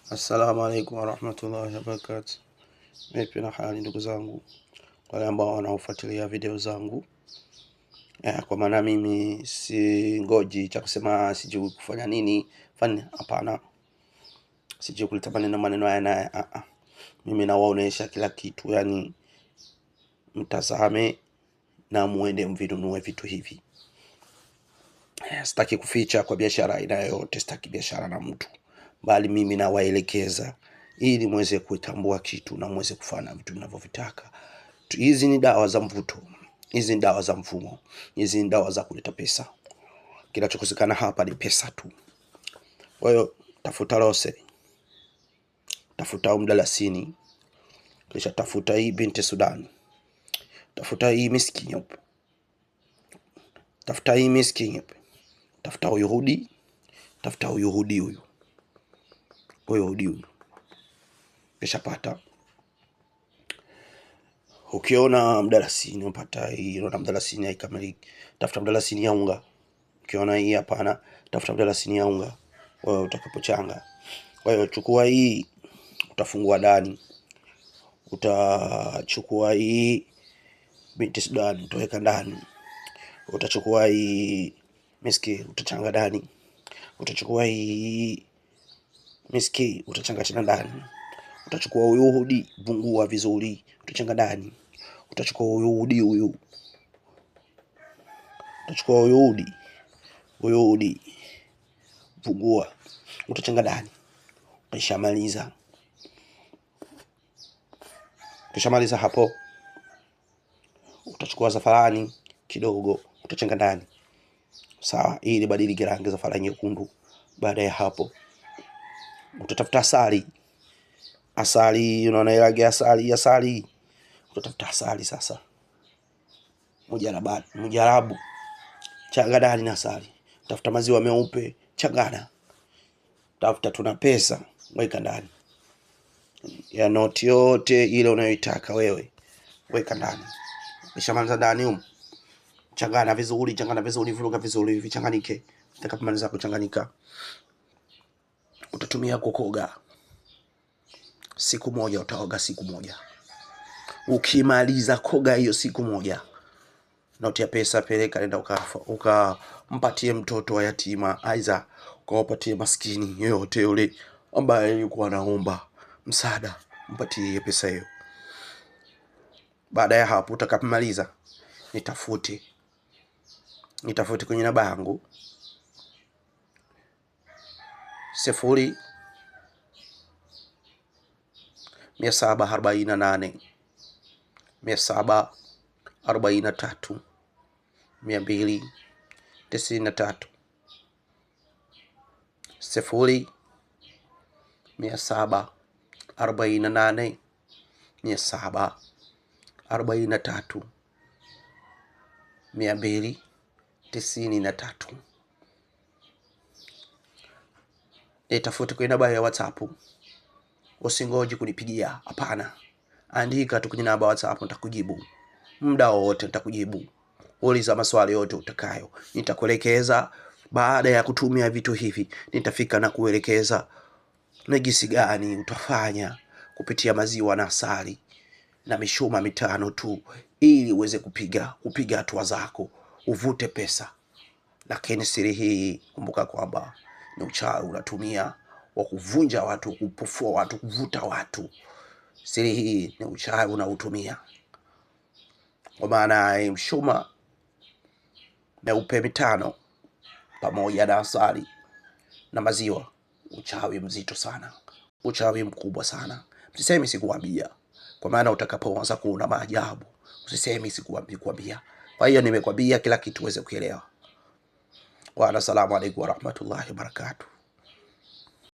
Assalamu alaikum warahmatullahi wabarakatuh. Vipi na hali ndugu zangu, wale ambao wanaofuatilia video zangu. Kwa maana mimi si ngoji cha kusema sijui kufanya nini fanya, hapana. Sijui kuleta maneno haya na mimi nawaonesha kila kitu, yani mtazame na muende mvinunue vitu hivi. Sitaki kuficha kwa biashara yoyote, sitaki biashara na mtu, bali mimi nawaelekeza ili muweze kutambua kitu na muweze kufanya vitu mnavyovitaka. Hizi ni dawa za mvuto, hizi ni dawa za mfumo, hizi ni dawa za kuleta pesa. Kinachokosekana hapa ni pesa tu. Kwa hiyo tafuta rose, tafuta mdalasini, kisha tafuta hii binti Sudan, tafuta hii miski nyeupe, tafuta hii miski nyeupe, tafuta uyahudi, tafuta uyahudi huyu, kisha pata. Ukiona mdalasini upata hii, unaona mdalasini haikamiliki, tafuta mdalasini ya unga. Ukiona hii hapana, tafuta mdalasini ya unga wewe utakapochanga. Kwa hiyo chukua hii, utafungua ndani. Utachukua hii binti Sudan, utaweka ndani. Utachukua hii miski, utachanga ndani. Utachukua hii miski, utachanga tena ndani. Utachukua uyahudi, vungua vizuri, utachanga ndani. Utachukua uyahudi huyu, utachukua uyahudi, vungua, utachanga ndani. Ukishamaliza hapo, utachukua zafarani kidogo, utachanga ndani. Sawa, ili badilike rangi zafarani nyekundu. Baada ya hapo, utatafuta asali, unaona ile asali. Utatafuta asali sasa. Mujarabu, changa ndani na asali. Tafuta maziwa meupe, changanya. Tafuta tuna pesa, weka ndani. Ya noti yote ile unayoitaka wewe, weka ndani. Ukishamaliza ndani changanya vizuri, vuruga vizuri, vichanganyike. Utakapomaliza kuchanganyika, utatumia kukoga siku moja, utaoga siku moja. Ukimaliza koga hiyo siku moja, noti ya pesa peleka, nenda ukampatie mtoto wa yatima, aiza ukawapatie maskini yote yule ambaye yuko anaomba msaada, mpatie pesa hiyo. Baada ya hapo, utakapomaliza nitafute kwenye namba yangu 0748 743 293 0748 743 293. Nitafute kwenye namba ya WhatsApp. Usingoje kunipigia, hapana. Andika tu kwenye namba ya WhatsApp, nitakujibu. Muda wote nitakujibu. Uliza maswali yote utakayo, nitakuelekeza. Baada ya kutumia vitu hivi, nitafika na kuelekeza na jinsi gani utafanya kupitia maziwa na asali na mishuma 5 tu, ili uweze kupiga hatua zako, uvute pesa. Lakini siri hii, kumbuka kwamba ni uchawi unatumia wa kuvunja watu, kupofua watu, kuvuta watu. Siri hii ni uchawi unautumia. Kwa maana mshuma meupe 5 pamoja na asali na maziwa, uchawi mzito sana, uchawi mkubwa sana. Msisemi sikuambia, kwa maana utakapoanza kuona maajabu usisemi sikuambia. Kwa hiyo nimekwambia kila kitu uweze kuelewa. Wa assalamu alaykum wa rahmatullahi wa barakatuh.